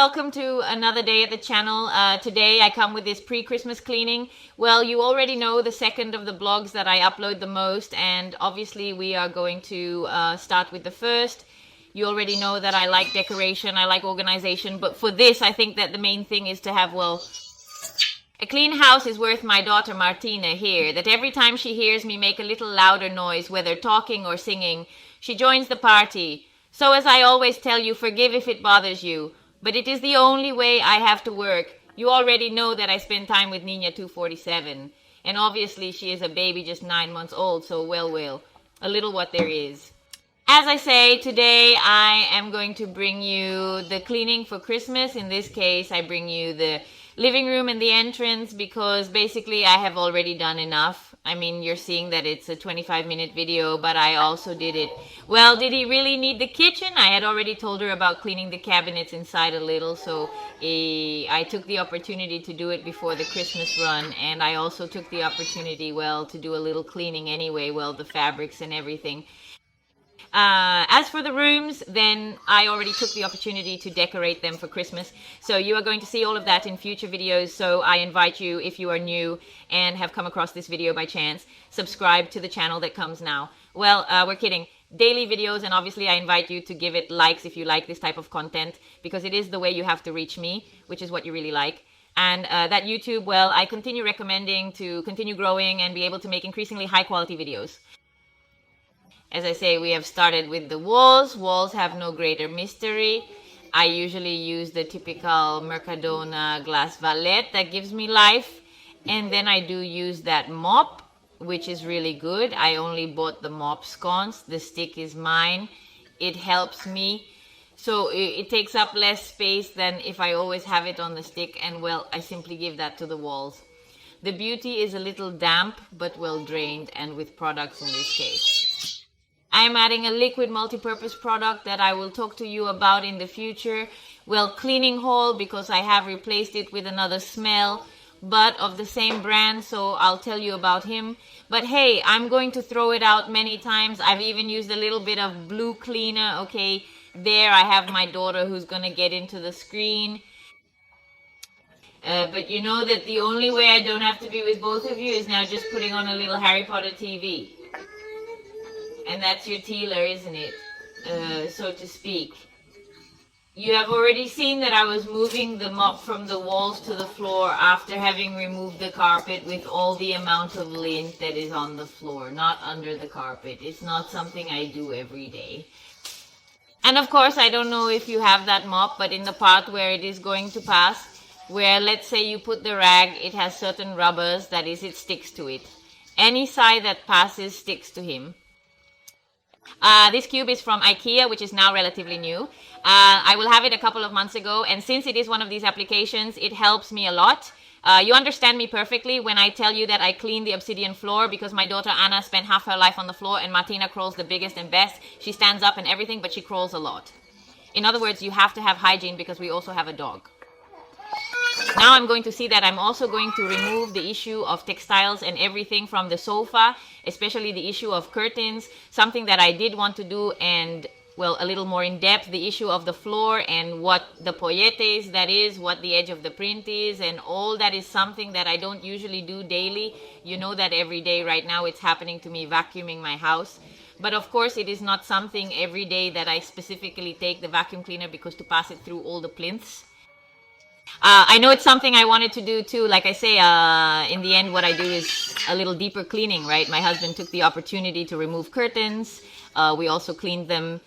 welcome to another day at the channel. Today I come with this pre-Christmas cleaning. Well, you already know the second of the blogs that I upload the most, and obviously we are going to start with the first. You already know that I like decoration, I like organization, but for this I think that the main thing is to have, well, a clean house is worth my daughter Martina here, that every time she hears me make a little louder noise, whether talking or singing, she joins the party. So as I always tell you, forgive if it bothers you, but it is the only way I have to work. You already know that I spend time with Nina 247, and obviously she is a baby just 9 months old, so well, a little what there is. As I say, today I am going to bring you the cleaning for Christmas. In this case, I bring you the living room and the entrance because basically I have already done enough. I mean, you're seeing that it's a 25-minute video, but I also did it. Well, did he really need the kitchen? I had already told her about cleaning the cabinets inside a little, so I took the opportunity to do it before the Christmas run, and I also took the opportunity, well, to do a little cleaning anyway, well, the fabrics and everything. As for the rooms, then I already took the opportunity to decorate them for Christmas. So you are going to see all of that in future videos. So I invite you, if you are new and have come across this video by chance, subscribe to the channel that comes now. Well, we're kidding. Daily videos, and obviously I invite you to give it likes if you like this type of content, because it is the way you have to reach me, which is what you really like. And that YouTube, well, I continue recommending to continue growing and be able to make increasingly high quality videos. As I say, we have started with the walls. Walls have no greater mystery. I usually use the typical Mercadona glass valette that gives me life. And then I do use that mop, which is really good. I only bought the mop sconce. The stick is mine. It helps me. So it takes up less space than if I always have it on the stick. And well, I simply give that to the walls. The beauty is a little damp, but well drained and with products in this case. I'm adding a liquid multi-purpose product that I will talk to you about in the future. Well, cleaning haul, because I have replaced it with another smell, but of the same brand, so I'll tell you about him. But hey, I'm going to throw it out many times. I've even used a little bit of blue cleaner. Okay, there I have my daughter who's going to get into the screen. But you know that the only way I don't have to be with both of you is now just putting on a little Harry Potter TV. And that's your Tealer, isn't it? So to speak. You have already seen that I was moving the mop from the walls to the floor after having removed the carpet with all the amount of lint that is on the floor, not under the carpet. It's not something I do every day. And of course, I don't know if you have that mop, but in the part where it is going to pass, where let's say you put the rag, it has certain rubbers, that is, it sticks to it. Any side that passes sticks to him. This cube is from IKEA, which is now relatively new. I will have it a couple of months ago, and since it is one of these applications, it helps me a lot. You understand me perfectly when I tell you that I clean the obsidian floor because my daughter Anna spent half her life on the floor and Martina crawls the biggest and best. She stands up and everything, but she crawls a lot. In other words, you have to have hygiene because we also have a dog. Now I'm going to see that I'm also going to remove the issue of textiles and everything from the sofa, especially the issue of curtains, something that I did want to do, and well, a little more in depth, the issue of the floor and what the poyetes, that is, what the edge of the print is, and all that is something that I don't usually do daily. You know that every day right now it's happening to me vacuuming my house. But of course it is not something every day that I specifically take the vacuum cleaner because to pass it through all the plinths. I know it's something I wanted to do too. Like I say, in the end, what I do is a little deeper cleaning, right? My husband took the opportunity to remove curtains. We also cleaned them.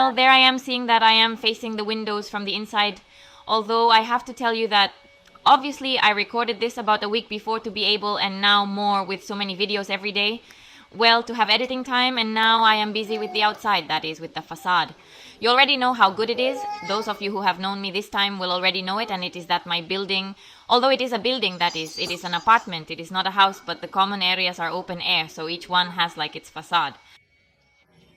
well, there I am seeing that I am facing the windows from the inside. Although I have to tell you that obviously I recorded this about a week before to be able, and now more with so many videos every day, well, to have editing time, and now I am busy with the outside, that is with the facade. You already know how good it is. Those of you who have known me this time will already know it, and it is that my building, although it is a building, that is, it is an apartment, it is not a house, but the common areas are open air, so each one has like its facade.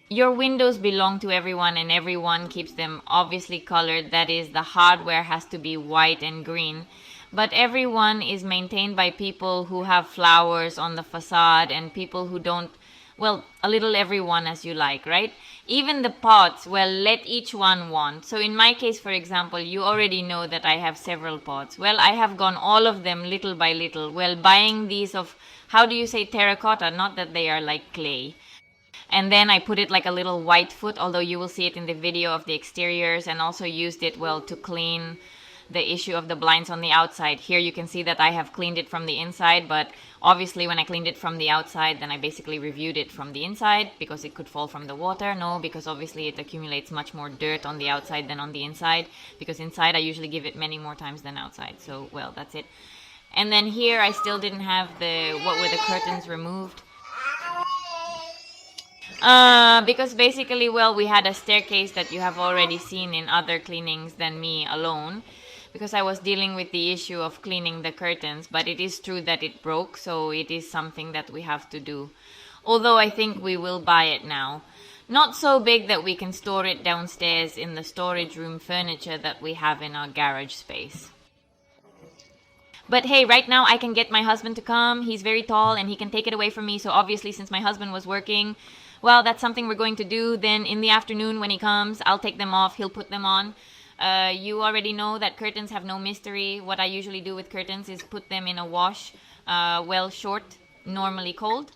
Your windows belong to everyone, and everyone keeps them obviously colored. That is, the hardware has to be white and green. But everyone is maintained by people who have flowers on the facade and people who don't, well, a little everyone as you like, right? Even the pots, well, let each one want. So in my case, for example, you already know that I have several pots. Well, I have gone all of them little by little. Well, buying these of, how do you say, terracotta? Not that they are like clay. And then I put it like a little white foot, although you will see it in the video of the exteriors, and also used it, well, to clean the issue of the blinds on the outside. Here you can see that I have cleaned it from the inside, but obviously when I cleaned it from the outside, then I basically reviewed it from the inside because it could fall from the water. No, because obviously it accumulates much more dirt on the outside than on the inside, because inside I usually give it many more times than outside. So, well, that's it. And then here I still didn't have what were the curtains removed. Because basically, well, we had a staircase that you have already seen in other cleanings than me alone, because I was dealing with the issue of cleaning the curtains, but it is true that it broke, so it is something that we have to do. Although I think we will buy it now. Not so big that we can store it downstairs in the storage room furniture that we have in our garage space. But hey, right now I can get my husband to come. He's very tall and he can take it away from me, so obviously since my husband was working, well, that's something we're going to do. Then in the afternoon when he comes, I'll take them off, he'll put them on. You already know that curtains have no mystery. What I usually do with curtains is put them in a wash, well, short, normally cold,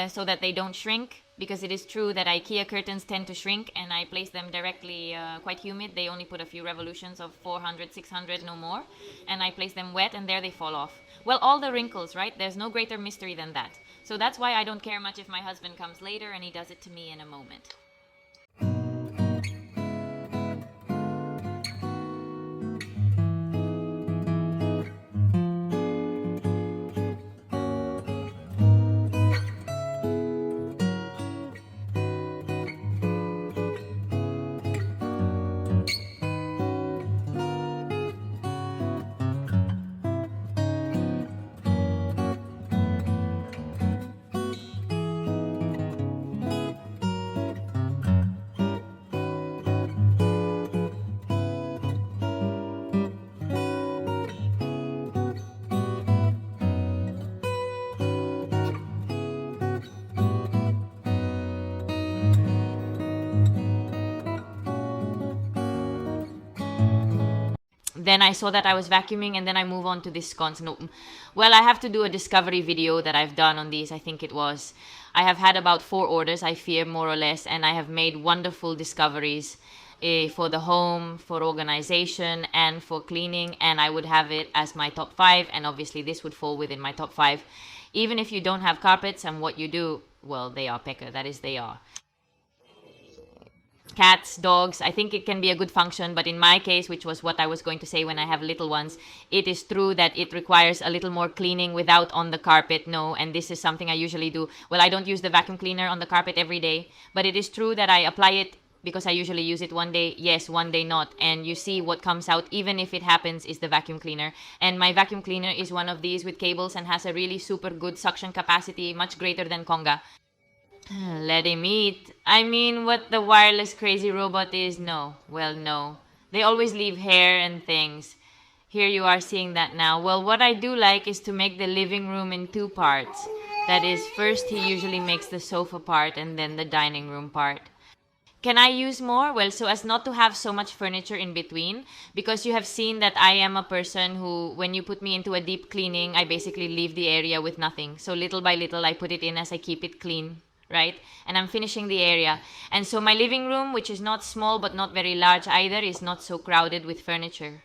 so that they don't shrink. Because it is true that IKEA curtains tend to shrink, and I place them directly quite humid. They only put a few revolutions of 400, 600, no more. And I place them wet, and there they fall off. Well, all the wrinkles, right? There's no greater mystery than that. So that's why I don't care much if my husband comes later, and he does it to me in a moment. Then I saw that I was vacuuming, and then I move on to this scones. No, well, I have to do a discovery video that I've done on these. I think it was, I have had about 4 orders, I fear, more or less, and I have made wonderful discoveries for the home, for organization, and for cleaning, and I would have it as my top 5, and obviously this would fall within my top 5. Even if you don't have carpets, and what you do, well, they are pecker, that is, they are. Cats, dogs, I think it can be a good function, but in my case, which was what I was going to say when I have little ones, it is true that it requires a little more cleaning without on the carpet, no, and this is something I usually do. Well, I don't use the vacuum cleaner on the carpet every day, but it is true that I apply it because I usually use it one day, yes, one day not, and you see what comes out, even if it happens, is the vacuum cleaner. And my vacuum cleaner is one of these with cables and has a really super good suction capacity, much greater than Conga. Let him eat. I mean, what the wireless crazy robot is, no. Well, no. They always leave hair and things. Here you are seeing that now. Well, what I do like is to make the living room in 2 parts. That is, first he usually makes the sofa part and then the dining room part. Can I use more? Well, so as not to have so much furniture in between, because you have seen that I am a person who, when you put me into a deep cleaning, I basically leave the area with nothing. So little by little, I put it in as I keep it clean. Right? And I'm finishing the area. And so my living room, which is not small but not very large either, is not so crowded with furniture.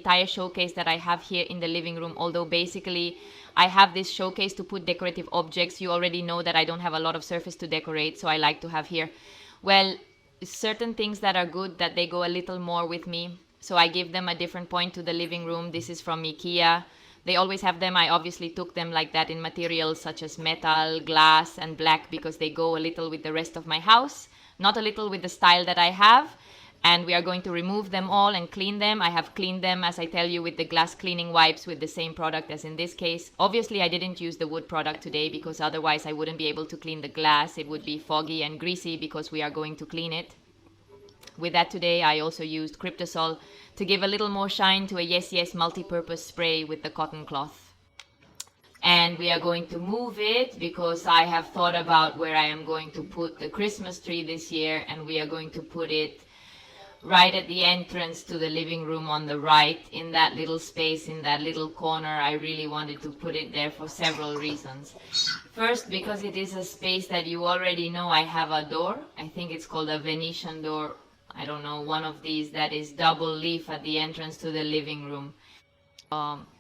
entire showcase that I have here in the living room, although basically I have this showcase to put decorative objects. You already know that I don't have a lot of surface to decorate, so I like to have here, well, certain things that are good, that they go a little more with me. So I give them a different point to the living room. This is from IKEA. They always have them. I obviously took them like that in materials such as metal, glass, and black because they go a little with the rest of my house, not a little with the style that I have. And we are going to remove them all and clean them. I have cleaned them, as I tell you, with the glass cleaning wipes with the same product as in this case. Obviously, I didn't use the wood product today because otherwise I wouldn't be able to clean the glass. It would be foggy and greasy because we are going to clean it. With that today, I also used Cryptosol to give a little more shine to a Yes Yes multi-purpose spray with the cotton cloth. And we are going to move it because I have thought about where I am going to put the Christmas tree this year, and we are going to put it right at the entrance to the living room on the right, in that little space, in that little corner. I really wanted to put it there for several reasons. First, because it is a space that you already know I have a door. I think it's called a Venetian door. I don't know, one of these that is double leaf at the entrance to the living room.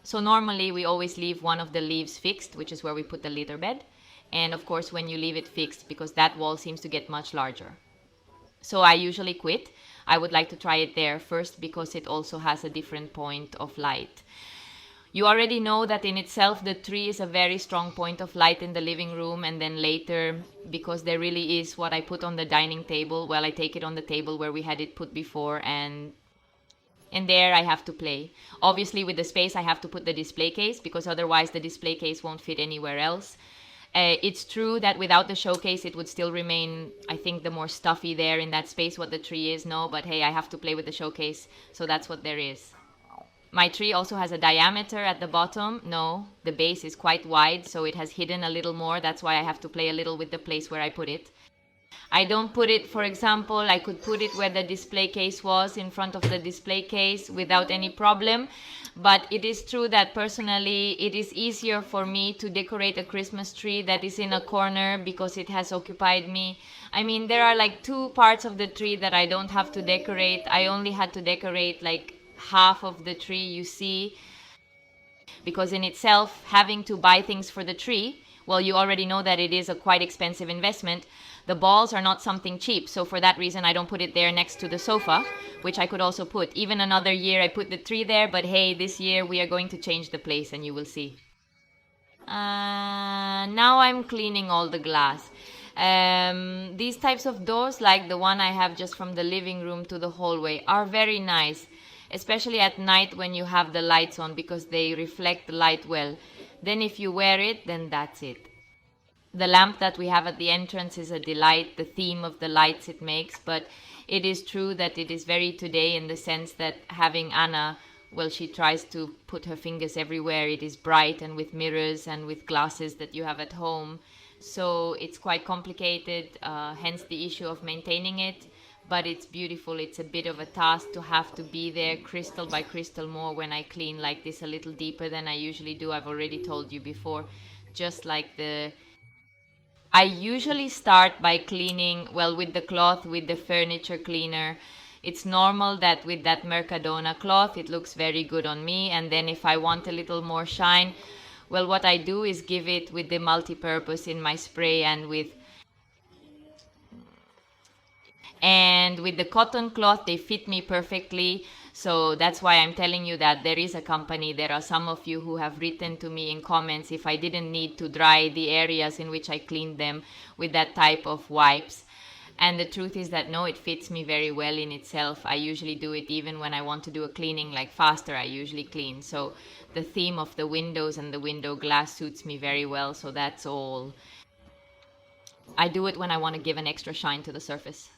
So normally we always leave one of the leaves fixed, which is where we put the litter bed. And of course when you leave it fixed, because that wall seems to get much larger. So I usually quit. I would like to try it there first because it also has a different point of light. You already know that in itself the tree is a very strong point of light in the living room, and then later, because there really is what I put on the dining table, well, I take it on the table where we had it put before, and there I have to play. Obviously with the space I have to put the display case because otherwise the display case won't fit anywhere else. It's true that without the showcase it would still remain, I think, the more stuffy there in that space what the tree is. No, but hey, I have to play with the showcase, so that's what there is. My tree also has a diameter at the bottom. No, the base is quite wide, so it has hidden a little more. That's why I have to play a little with the place where I put it. I don't put it, for example, I could put it where the display case was, in front of the display case, without any problem. But it is true that personally it is easier for me to decorate a Christmas tree that is in a corner because it has occupied me. I mean, there are like 2 parts of the tree that I don't have to decorate. I only had to decorate like half of the tree, you see, because in itself, having to buy things for the tree, well, you already know that it is a quite expensive investment. The balls are not something cheap, so for that reason I don't put it there next to the sofa, which I could also put. Even another year I put the tree there, but hey, this year we are going to change the place and you will see. Now I'm cleaning all the glass. These types of doors, like the one I have just from the living room to the hallway, are very nice, especially at night when you have the lights on because they reflect the light well. Then if you wear it, then that's it. The lamp that we have at the entrance is a delight, the theme of the lights it makes, but it is true that it is very today in the sense that having Anna, well, she tries to put her fingers everywhere. It is bright and with mirrors and with glasses that you have at home. So it's quite complicated, hence the issue of maintaining it. But it's beautiful. It's a bit of a task to have to be there crystal by crystal more when I clean like this a little deeper than I usually do. I've already told you before, just like I usually start by cleaning, well, with the cloth, with the furniture cleaner. It's normal that with that Mercadona cloth, it looks very good on me. And then if I want a little more shine, well, what I do is give it with the multi-purpose in my spray and with the cotton cloth. They fit me perfectly. So that's why I'm telling you that there is a company. There are some of you who have written to me in comments if I didn't need to dry the areas in which I cleaned them with that type of wipes. And the truth is that no, it fits me very well in itself. I usually do it even when I want to do a cleaning like faster, I usually clean. So the theme of the windows and the window glass suits me very well. So that's all. I do it when I want to give an extra shine to the surface.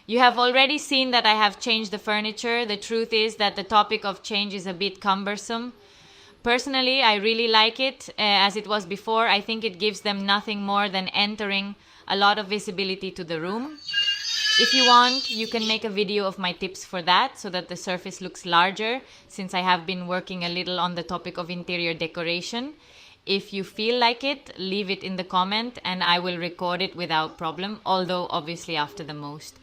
You have already seen that I have changed the furniture. The truth is that the topic of change is a bit cumbersome. Personally, I really like it as it was before. I think it gives them nothing more than entering a lot of visibility to the room. If you want, you can make a video of my tips for that so that the surface looks larger, since I have been working a little on the topic of interior decoration. If you feel like it, leave it in the comment and I will record it without problem, although obviously after the most.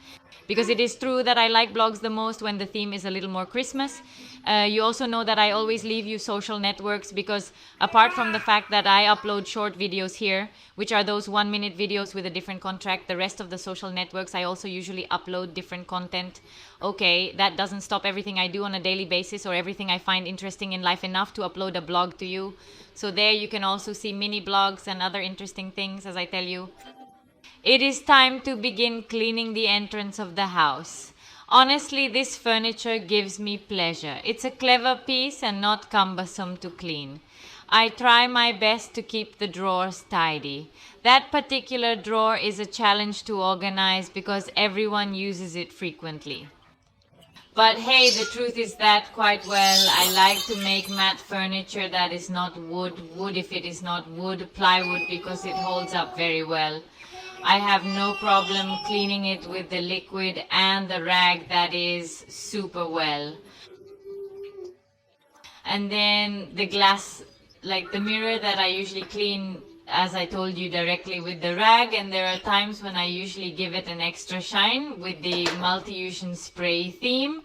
Because it is true that I like vlogs the most when the theme is a little more Christmas. You also know that I always leave you social networks, because apart from the fact that I upload short videos here, which are those 1-minute videos with a different contract, the rest of the social networks I also usually upload different content. Okay, that doesn't stop everything I do on a daily basis or everything I find interesting in life enough to upload a blog to you. So there you can also see mini blogs and other interesting things, as I tell you. It is time to begin cleaning the entrance of the house. Honestly, this furniture gives me pleasure. It's a clever piece and not cumbersome to clean. I try my best to keep the drawers tidy. That particular drawer is a challenge to organize because everyone uses it frequently. But hey, the truth is that quite well. I like to make matte furniture that is not wood if it is not wood, plywood because it holds up very well. I have no problem cleaning it with the liquid and the rag that is super well. And then the glass, like the mirror that I usually clean, as I told you, directly with the rag, and there are times when I usually give it an extra shine with the multi-use spray theme.